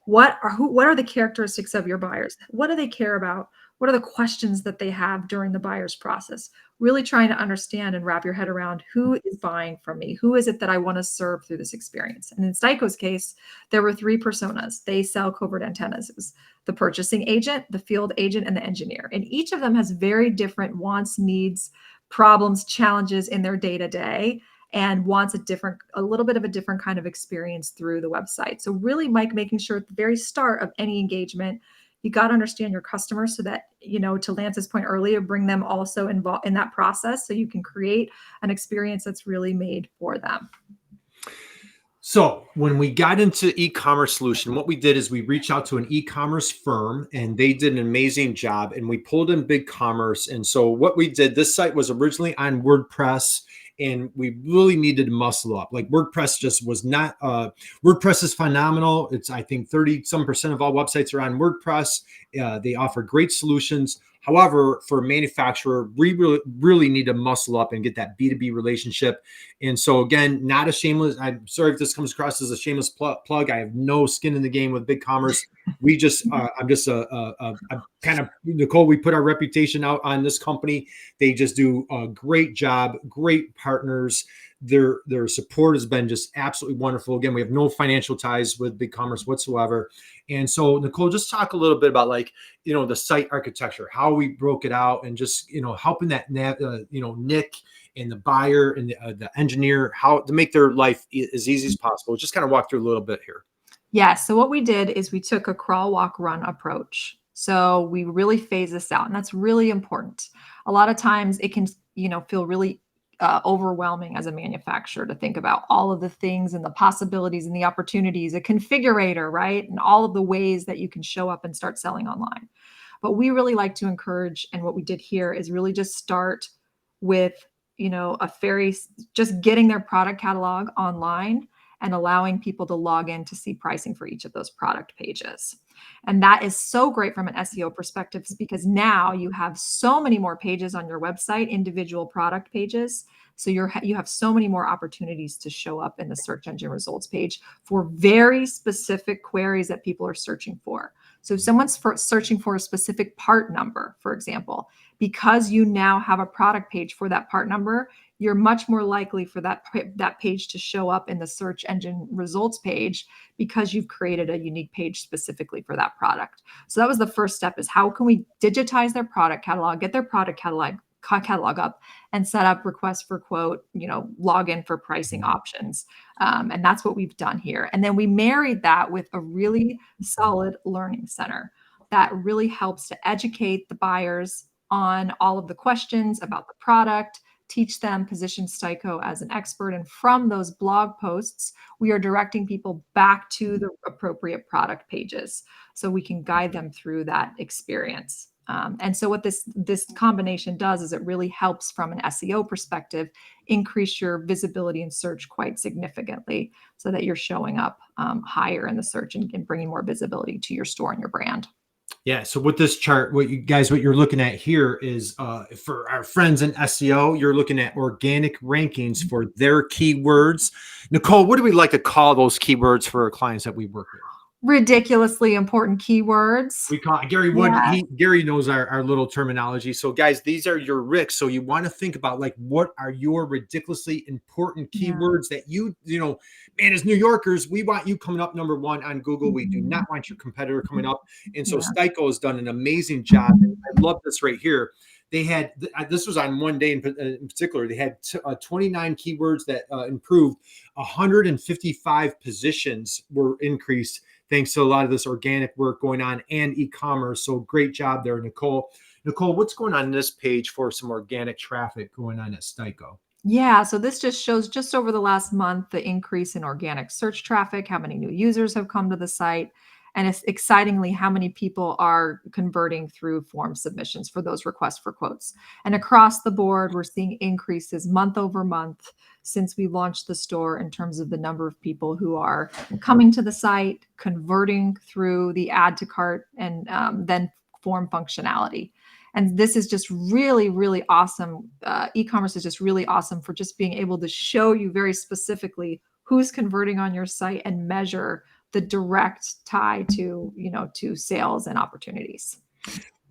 S3: What are the characteristics of your buyers? What do they care about? What are the questions that they have during the buyer's process? Really trying to understand and wrap your head around who is buying from me. Who is it that I want to serve through this experience? And in Styco's case, there were three personas. They sell covert antennas. It was the purchasing agent, the field agent, and the engineer. And each of them has very different wants, needs, problems, challenges in their day-to-day. and wants a little bit of a different kind of experience through the website. So really, Mike, making sure at the very start of any engagement, you got to understand your customers so that, to Lance's point earlier, bring them also involved in that process so you can create an experience that's really made for them.
S2: So when we got into e-commerce solution, what we did is we reached out to an e-commerce firm and they did an amazing job, and we pulled in BigCommerce. And so what we did, this site was originally on WordPress, and we really needed to muscle up. Like WordPress just was not, WordPress is phenomenal. It's, I think 30% of all websites are on WordPress. They offer great solutions. However, for a manufacturer, we really need to muscle up and get that B2B relationship. And so again, not a shameless, I'm sorry if this comes across as a shameless plug. I have no skin in the game with BigCommerce. We just, I'm just a kind of, Nicole, we put our reputation out on this company. They just do a great job, great partners. Their support has been just absolutely wonderful. Again, we have no financial ties with BigCommerce whatsoever. And so, Nicole, just talk a little bit about the site architecture, how we broke it out, and just, helping that, Nick and the buyer and the engineer, how to make their life as easy as possible. Just kind of walk through a little bit here.
S3: Yeah. So what we did is we took a crawl, walk, run approach. So we really phase this out, and that's really important. A lot of times it can, feel really overwhelming as a manufacturer to think about all of the things and the possibilities and the opportunities, a configurator, right? And all of the ways that you can show up and start selling online. But we really like to encourage, and what we did here is really just start with, just getting their product catalog online and allowing people to log in to see pricing for each of those product pages. And that is so great from an SEO perspective, because now you have so many more pages on your website, individual product pages. So you have so many more opportunities to show up in the search engine results page for very specific queries that people are searching for. So if someone's searching for a specific part number, for example, because you now have a product page for that part number, you're much more likely for that page to show up in the search engine results page because you've created a unique page specifically for that product. So that was the first step, is how can we digitize their product catalog, get their product catalog up, and set up requests for quote, login for pricing options. And that's what we've done here. And then we married that with a really solid learning center that really helps to educate the buyers on all of the questions about the product, teach them, position Styco as an expert. And from those blog posts, we are directing people back to the appropriate product pages so we can guide them through that experience. And so what this combination does is it really helps from an SEO perspective, increase your visibility in search quite significantly so that you're showing up higher in the search and bringing more visibility to your store and your brand.
S2: Yeah. So with this chart, what you're looking at here is for our friends in SEO, you're looking at organic rankings for their keywords. Nicole, what do we like to call those keywords for our clients that we work with?
S3: Ridiculously important keywords.
S2: We call it Gary Wood.
S3: Yeah.
S2: Gary knows our little terminology. So guys, these are your RICs. So you want to think about what are your ridiculously important keywords that man, as New Yorkers, we want you coming up number one on Google. We do not want your competitor coming up. And so Styco has done an amazing job. And I love this right here. They had, this was on one day in particular, they had 29 keywords that improved. 155 positions were increased thanks to a lot of this organic work going on and e-commerce. So great job there, Nicole. Nicole, what's going on this page for some organic traffic going on at Styco?
S3: Yeah, so this just shows just over the last month, the increase in organic search traffic, how many new users have come to the site, and it's excitingly how many people are converting through form submissions for those requests for quotes. And across the board, we're seeing increases month over month since we launched the store in terms of the number of people who are coming to the site, converting through the add to cart, and then form functionality. And this is just really, really awesome. E-commerce is just really awesome for just being able to show you very specifically who's converting on your site and measure the direct tie to sales and opportunities.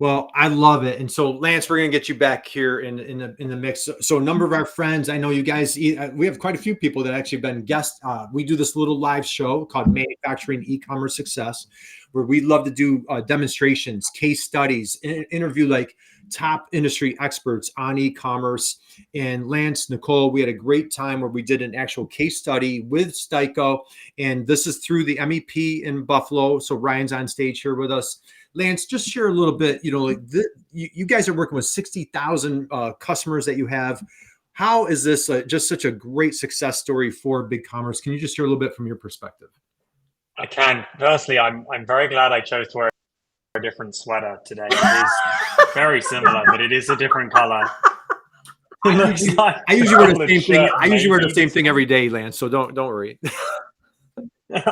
S2: Well, I love it. And so, Lance, we're going to get you back here in the mix. So, a number of our friends, I know you guys, we have quite a few people that actually been guests. We do this little live show called Manufacturing E-commerce Success, where we love to do demonstrations, case studies, interview like top industry experts on e-commerce. And Lance, Nicole, we had a great time where we did an actual case study with Styco. And this is through the MEP in Buffalo. So Ryan's on stage here with us. Lance, just share a little bit, like you guys are working with 60,000 customers that you have. How is this just such a great success story for BigCommerce? Can you just share a little bit from your perspective?
S4: I can. Firstly, I'm very glad I chose to wear a different sweater today. It is very similar, but it is a different color.
S2: I usually wear the same thing. I usually wear the same thing every day, Lance. So don't worry.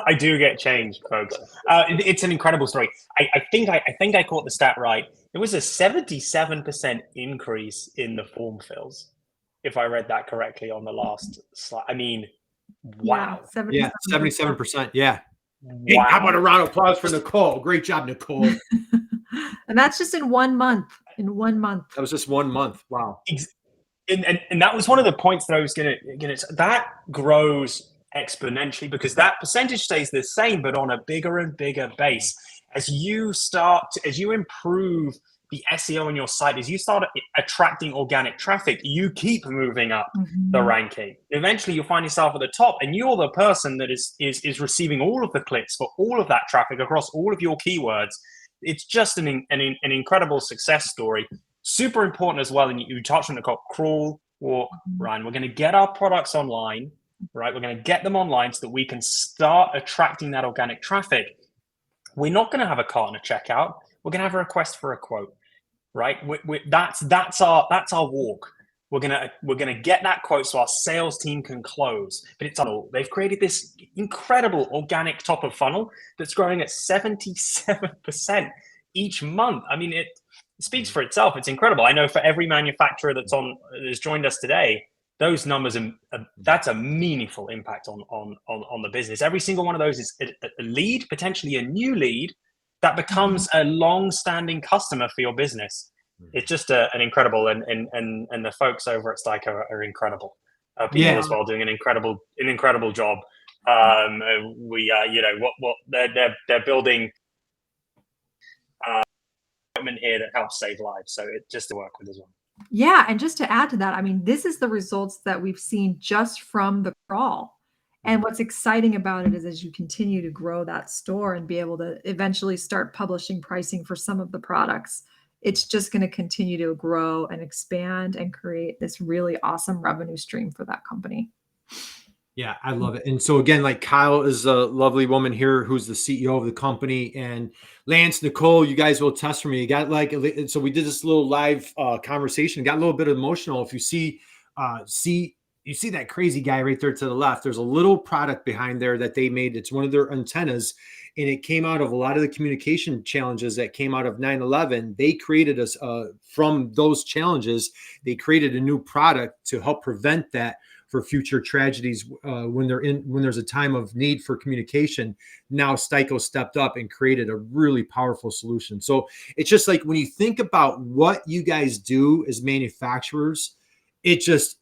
S4: I do get changed, folks. It's an incredible story. I think I caught the stat right. It was a 77% increase in the form fills, if I read that correctly on the last slide. I mean, wow.
S2: Yeah, 77%. Yeah.
S4: Wow.
S2: Hey, how about a round of applause for Nicole? Great job, Nicole.
S3: And that's just in 1 month. In 1 month.
S2: That was just 1 month. Wow.
S4: And that was one of the points that I was gonna that grows exponentially because that percentage stays the same, but on a bigger and bigger base. As you improve the SEO on your site, as you start attracting organic traffic, you keep moving up the ranking. Eventually, you'll find yourself at the top, and you're the person that is receiving all of the clicks for all of that traffic across all of your keywords. It's just an incredible success story. Super important as well, and you touched on it, called crawl, walk, run. We're going to get our products online, right? We're going to get them online so that we can start attracting that organic traffic. We're not going to have a cart and a checkout. We're going to have a request for a quote, right? That's our walk. We're gonna get that quote so our sales team can close. But it's all they've created this incredible organic top of funnel that's growing at 77% each month. I mean, it speaks for itself. It's incredible. I know for every manufacturer that's joined us today, those numbers that's a meaningful impact on the business. Every single one of those is a lead, potentially a new lead that becomes a long-standing customer for your business. It's just an incredible, and the folks over at Styco are incredible people as well, doing an incredible job. They're building equipment here that helps save lives. So it's just to work with as well.
S3: Yeah, and just to add to that, I mean, this is the results that we've seen just from the crawl. And what's exciting about it is as you continue to grow that store and be able to eventually start publishing pricing for some of the products, it's just going to continue to grow and expand and create this really awesome revenue stream for that company.
S2: Yeah, I love it. And so again, like Kyle is a lovely woman here who's the CEO of the company, and Lance, Nicole, you guys will test for me. You got so we did this little live conversation, got a little bit emotional. If you see that crazy guy right there to the left, there's a little product behind there that they made. It's one of their antennas, and it came out of a lot of the communication challenges that came out of 9/11. They created from those challenges, they created a new product to help prevent that for future tragedies when there's a time of need for communication. Now Styco stepped up and created a really powerful solution. So it's just like when you think about what you guys do as manufacturers, it's just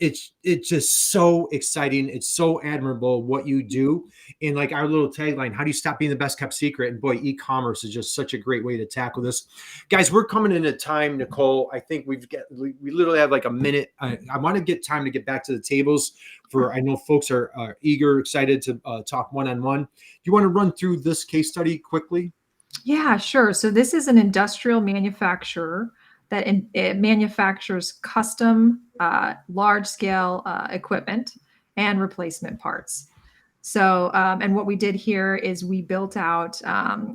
S2: so exciting. It's so admirable what you do. And like our little tagline, how do you stop being the best kept secret? And boy, e-commerce is just such a great way to tackle this. Guys, we're coming into time, Nicole. I think we literally have like a minute. I want to get time to get back to the tables I know folks are eager, excited to talk one-on-one. Do you want to run through this case study quickly?
S3: Yeah, sure. So this is an industrial manufacturer that it manufactures custom large-scale equipment and replacement parts. So, and what we did here is we built out a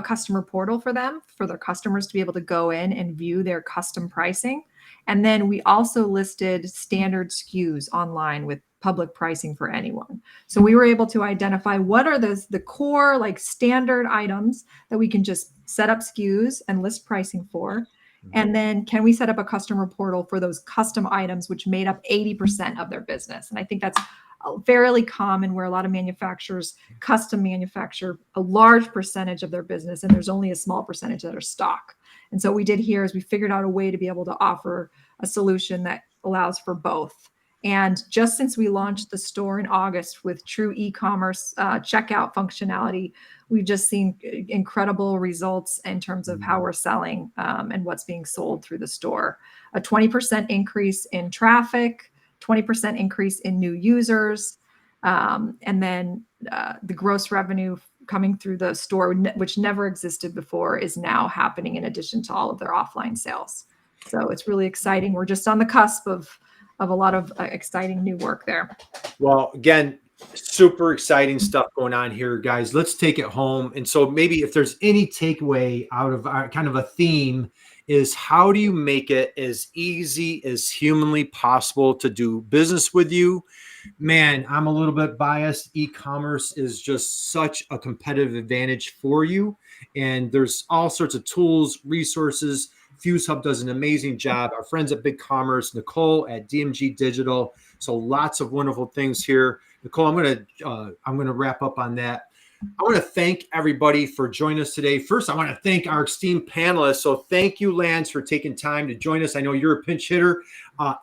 S3: customer portal for them, for their customers to be able to go in and view their custom pricing. And then we also listed standard SKUs online with public pricing for anyone. So we were able to identify what are the core like standard items that we can just set up SKUs and list pricing for. And then can we set up a customer portal for those custom items, which made up 80% of their business? And I think that's fairly common where a lot of manufacturers custom manufacture a large percentage of their business, and there's only a small percentage that are stock. And so what we did here is we figured out a way to be able to offer a solution that allows for both. And just since we launched the store in August with true e-commerce checkout functionality, we've just seen incredible results in terms of how we're selling and what's being sold through the store. A 20% increase in traffic, 20% increase in new users, and then the gross revenue coming through the store, which never existed before, is now happening in addition to all of their offline sales. So it's really exciting. We're just on the cusp of a lot of exciting new work there.
S2: Well, again, super exciting stuff going on here, guys. Let's take it home. And so maybe if there's any takeaway out of our kind of a theme is how do you make it as easy as humanly possible to do business with you? Man, I'm a little bit biased. E-commerce is just such a competitive advantage for you. And there's all sorts of tools, resources. FuseHub does an amazing job. Our friends at BigCommerce, Nicole at DMG Digital. So lots of wonderful things here. Nicole, I'm gonna wrap up on that. I want to thank everybody for joining us today. First, I want to thank our esteemed panelists. So thank you, Lance, for taking time to join us. I know you're a pinch hitter.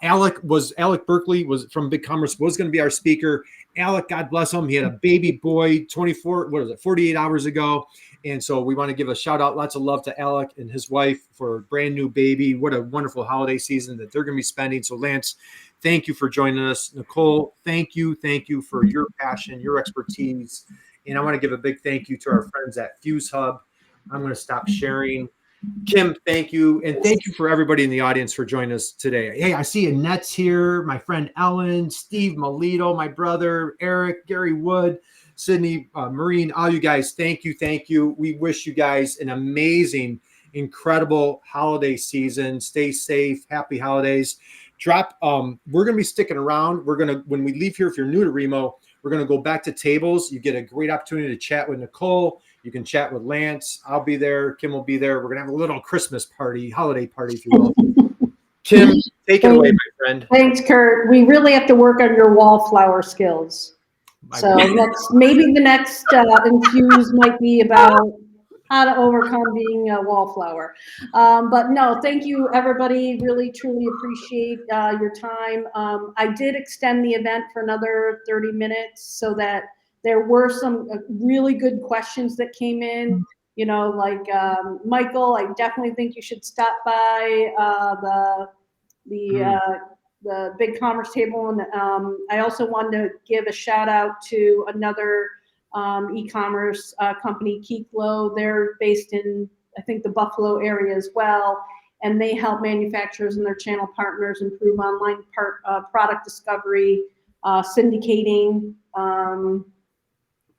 S2: Alec Berkeley was from BigCommerce, was going to be our speaker. Alec, God bless him. He had a baby boy 48 hours ago. And so we want to give a shout out, lots of love to Alec and his wife for a brand new baby. What a wonderful holiday season that they're going to be spending. So Lance, thank you for joining us. Nicole, thank you for your passion, your expertise. And I want to give a big thank you to our friends at FuseHub. I'm going to stop sharing. Kim, thank you. And thank you for everybody in the audience for joining us today. Hey, I see Annette's here, my friend Ellen, Steve Melito, my brother, Eric, Gary Wood, Sydney, Marine, all you guys, thank you. Thank you. We wish you guys an amazing, incredible holiday season. Stay safe. Happy holidays. We're going to be sticking around. When we leave here, if you're new to Remo, we're going to go back to tables. You get a great opportunity to chat with Nicole. You can chat with Lance. I'll be there. Kim will be there. We're going to have a little Christmas party, holiday party, if you will. Kim, take it away, my friend.
S1: Thanks, Kurt. We really have to work on your wallflower skills. So maybe the next Infuse might be about how to overcome being a wallflower. But no, thank you, everybody. Really, truly appreciate your time. I did extend the event for another 30 minutes so that there were some really good questions that came in. You know, like Michael, I definitely think you should stop by the BigCommerce table. And I also wanted to give a shout out to another e-commerce company, Kiklo. They're based in, I think, the Buffalo area as well. And they help manufacturers and their channel partners improve online product discovery, syndicating,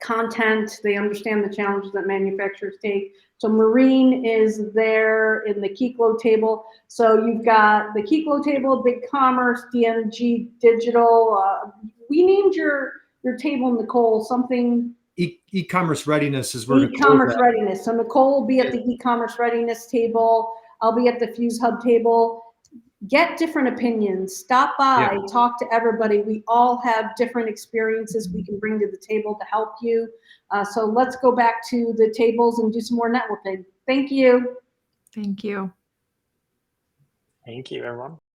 S1: content. They understand the challenges that manufacturers take. So Marine is there in the Kiklo table. So you've got the Kiklo table, BigCommerce, DMG Digital. We named your table, Nicole, something.
S2: E-commerce readiness is where
S1: e-commerce readiness. So Nicole will be at the e-commerce readiness table. I'll be at the FuseHub table. Get different opinions. Stop by, talk to everybody. We all have different experiences we can bring to the table to help you. So let's go back to the tables and do some more networking. Thank you.
S3: Thank you.
S4: Thank you, everyone.